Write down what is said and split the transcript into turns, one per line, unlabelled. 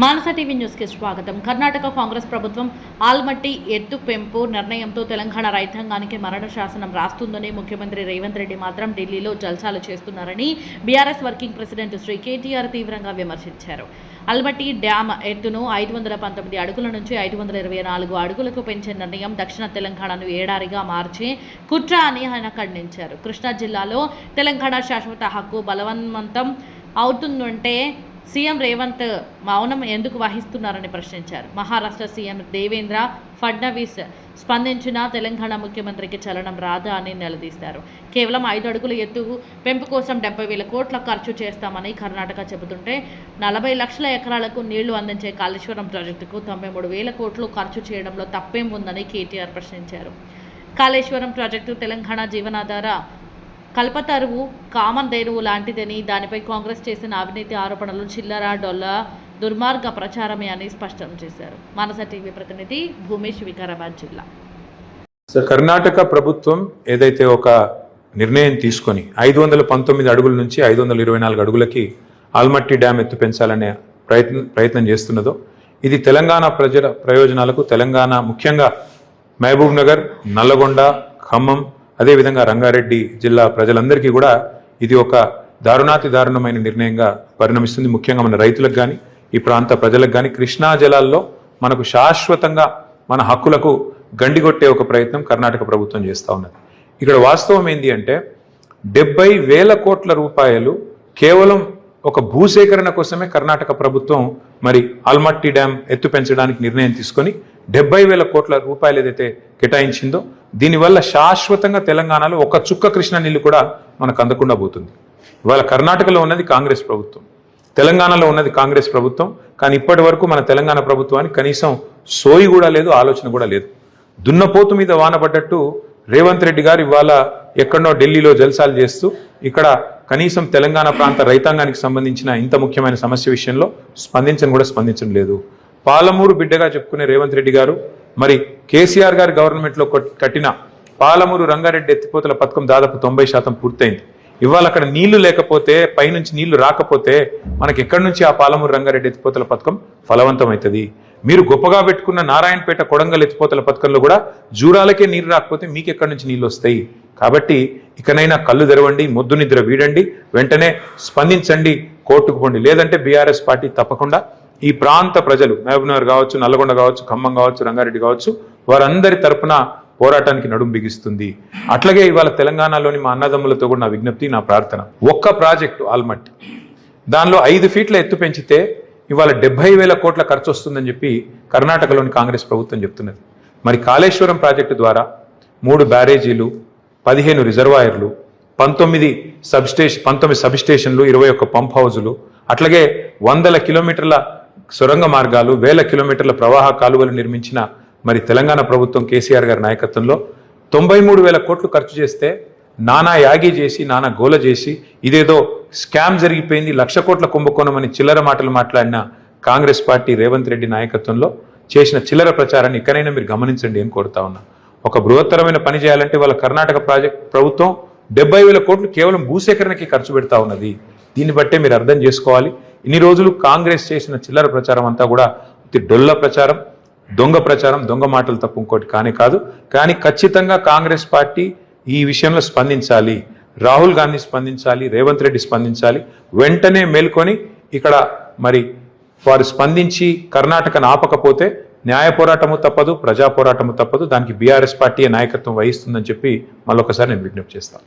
మానస TV news కి స్వాగతం. కర్ణాటక కాంగ్రెస్ ప్రభుత్వం ఆల్మట్టి ఎత్తు పెంపు నిర్ణయంతో తెలంగాణ రైతాంగానికి మరణ శాసనం రాస్తుందని ముఖ్యమంత్రి రేవంత్ రెడ్డి మాత్రం ఢిల్లీలో జల్సాలు చేస్తున్నారని బీఆర్ఎస్ వర్కింగ్ ప్రెసిడెంట్ శ్రీ కేటీఆర్ తీవ్రంగా విమర్శించారు. ఆల్మట్టి డ్యామ్ ఎత్తును 519 అడుగుల నుంచి 524 అడుగులకు పెంచే నిర్ణయం దక్షిణ తెలంగాణను ఏడారిగా మార్చి కుట్ర అని ఆయన ఖండించారు. కృష్ణా జిల్లాలో తెలంగాణ శాశ్వత హక్కు బలవంతం అవుతుందంటే సీఎం రేవంత్ మౌనం ఎందుకు వహిస్తున్నారని ప్రశ్నించారు. మహారాష్ట్ర సీఎం దేవేంద్ర ఫడ్నవీస్ స్పందించిన తెలంగాణ ముఖ్యమంత్రికి చలనం రాదా అని నిలదీశారు. కేవలం 5 అడుగుల ఎత్తు పెంపు కోసం 70,000 కోట్ల ఖర్చు చేస్తామని కర్ణాటక చెబుతుంటే 40 లక్షల ఎకరాలకు నీళ్లు అందించే కాళేశ్వరం ప్రాజెక్టుకు 93,000 కోట్లు ఖర్చు చేయడంలో తప్పేం ఉందని కేటీఆర్ ప్రశ్నించారు. కాళేశ్వరం ప్రాజెక్టు తెలంగాణ జీవనాధార కల్పతరువు కామధేనువు లాంటిదని, దానిపై కాంగ్రెస్ చేసిన అవినీతి ఆరోపణలు చిల్లర డొల్ల దుర్మార్గ ప్రచారమే అని స్పష్టం చేశారు. మానస టీవీ ప్రతినిధి భూమేష్, వికారాబాద్ జిల్లా.
కర్ణాటక ప్రభుత్వం ఏదైతే ఒక నిర్ణయం తీసుకొని 519 అడుగుల నుంచి 524 అడుగులకి ఆల్మట్టి డ్యామ్ ఎత్తు పెంచాలనే ప్రయత్నం చేస్తున్నదో ఇది తెలంగాణ ప్రజల ప్రయోజనాలకు, తెలంగాణ ముఖ్యంగా మహబూబ్ నగర్, నల్లగొండ, ఖమ్మం, అదేవిధంగా రంగారెడ్డి జిల్లా ప్రజలందరికీ కూడా ఇది ఒక దారుణాతి దారుణమైన నిర్ణయంగా పరిణమిస్తుంది. ముఖ్యంగా మన రైతులకు కానీ, ఈ ప్రాంత ప్రజలకు కానీ కృష్ణా జలాల్లో మనకు శాశ్వతంగా మన హక్కులకు గండిగొట్టే ఒక ప్రయత్నం కర్ణాటక ప్రభుత్వం చేస్తూ ఉన్నది. ఇక్కడ వాస్తవం ఏంటి అంటే 70,000 కోట్ల రూపాయలు కేవలం ఒక భూసేకరణ కోసమే కర్ణాటక ప్రభుత్వం మరి ఆల్మట్టి డ్యామ్ ఎత్తు పెంచడానికి నిర్ణయం తీసుకొని 70,000 కోట్ల రూపాయలు ఏదైతే కేటాయించిందో దీనివల్ల శాశ్వతంగా తెలంగాణలో ఒక చుక్క కృష్ణ నీళ్లు కూడా మనకు అందకుండా పోతుంది. ఇవాళ కర్ణాటకలో ఉన్నది కాంగ్రెస్ ప్రభుత్వం, తెలంగాణలో ఉన్నది కాంగ్రెస్ ప్రభుత్వం. కానీ ఇప్పటి వరకు మన తెలంగాణ ప్రభుత్వానికి కనీసం సోయి కూడా లేదు, ఆలోచన కూడా లేదు. దున్నపోతు మీద వానపడ్డట్టు రేవంత్ రెడ్డి గారు ఇవాళ ఎక్కడో ఢిల్లీలో జల్సాలు చేస్తూ ఇక్కడ కనీసం తెలంగాణ ప్రాంత రైతాంగానికి సంబంధించిన ఇంత ముఖ్యమైన సమస్య విషయంలో స్పందించడం లేదు. పాలమూరు బిడ్డగా చెప్పుకునే రేవంత్ రెడ్డి గారు మరి కేసీఆర్ గారి గవర్నమెంట్లో కట్టిన పాలమూరు రంగారెడ్డి ఎత్తిపోతల పథకం దాదాపు 90% పూర్తయింది. ఇవాళ అక్కడ నీళ్లు లేకపోతే, పైనుంచి నీళ్లు రాకపోతే మనకి ఎక్కడి నుంచి ఆ పాలమూరు రంగారెడ్డి ఎత్తిపోతల పథకం ఫలవంతమవుతుంది? మీరు గొప్పగా పెట్టుకున్న నారాయణపేట కొడంగల్ ఎత్తిపోతల పథకంలో కూడా జూరాలకే నీరు రాకపోతే మీకు ఎక్కడి నుంచి నీళ్లు వస్తాయి? కాబట్టి ఇకనైనా కళ్ళు తెరవండి, మొద్దు నిద్ర వీడండి, వెంటనే స్పందించండి, కోర్టుకు పోండి. లేదంటే బీఆర్ఎస్ పార్టీ తప్పకుండా ఈ ప్రాంత ప్రజలు మహబూబ్నగర్ కావచ్చు, నల్లగొండ కావచ్చు, ఖమ్మం కావచ్చు, రంగారెడ్డి కావచ్చు, వారందరి తరపున పోరాటానికి నడుం బిగిస్తుంది. అట్లాగే ఇవాళ తెలంగాణలోని మా అన్నదమ్ములతో కూడా నా విజ్ఞప్తి, నా ప్రార్థన, ఒక్క ప్రాజెక్టు ఆల్మట్టి దానిలో 5 ఫీట్ల ఎత్తు పెంచితే ఇవాళ 70,000 కోట్ల ఖర్చు వస్తుందని చెప్పి కర్ణాటకలోని కాంగ్రెస్ ప్రభుత్వం చెప్తున్నది. మరి కాళేశ్వరం ప్రాజెక్టు ద్వారా 3 బ్యారేజీలు, 15 రిజర్వాయర్లు, 19 సబ్ స్టేషన్లు, 21 పంప్ హౌజులు, అట్లాగే 100 కిలోమీటర్ల సొరంగ మార్గాలు, 1000 కిలోమీటర్ల ప్రవాహ కాలువలు నిర్మించిన మరి తెలంగాణ ప్రభుత్వం కేసీఆర్ గారి నాయకత్వంలో 93,000 కోట్లు ఖర్చు చేస్తే నానా యాగి చేసి, నానా గోల చేసి, ఇదేదో స్కామ్ జరిగిపోయింది, 1,00,000 కోట్ల కుంభకోణం అని చిల్లర మాటలు మాట్లాడిన కాంగ్రెస్ పార్టీ రేవంత్ రెడ్డి నాయకత్వంలో చేసిన చిల్లర ప్రచారాన్ని ఇకనైనా మీరు గమనించండి అని కోరుతా ఉన్నా. ఒక బృహత్తరమైన పని చేయాలంటే వాళ్ళ కర్ణాటక ప్రభుత్వం 70,000 కోట్లు కేవలం భూసేకరణకి ఖర్చు పెడతా ఉన్నది. దీన్ని బట్టే మీరు అర్థం చేసుకోవాలి. ఇన్ని రోజులు కాంగ్రెస్ చేసిన చిల్లర ప్రచారం అంతా కూడా డొల్ల ప్రచారం, దొంగ ప్రచారం, దొంగ మాటలు తప్ప ఇంకోటి కానే కాదు. కానీ ఖచ్చితంగా కాంగ్రెస్ పార్టీ ఈ విషయంలో స్పందించాలి, రాహుల్ గాంధీ స్పందించాలి, రేవంత్ రెడ్డి స్పందించాలి. వెంటనే మేల్కొని ఇక్కడ మరి వారు స్పందించి కర్ణాటకను ఆపకపోతే న్యాయ పోరాటము తప్పదు, ప్రజా పోరాటము తప్పదు. దానికి బీఆర్ఎస్ పార్టీ నాయకత్వం వహిస్తుందని చెప్పి మళ్ళొకసారి నేను విజ్ఞప్తి చేస్తాను.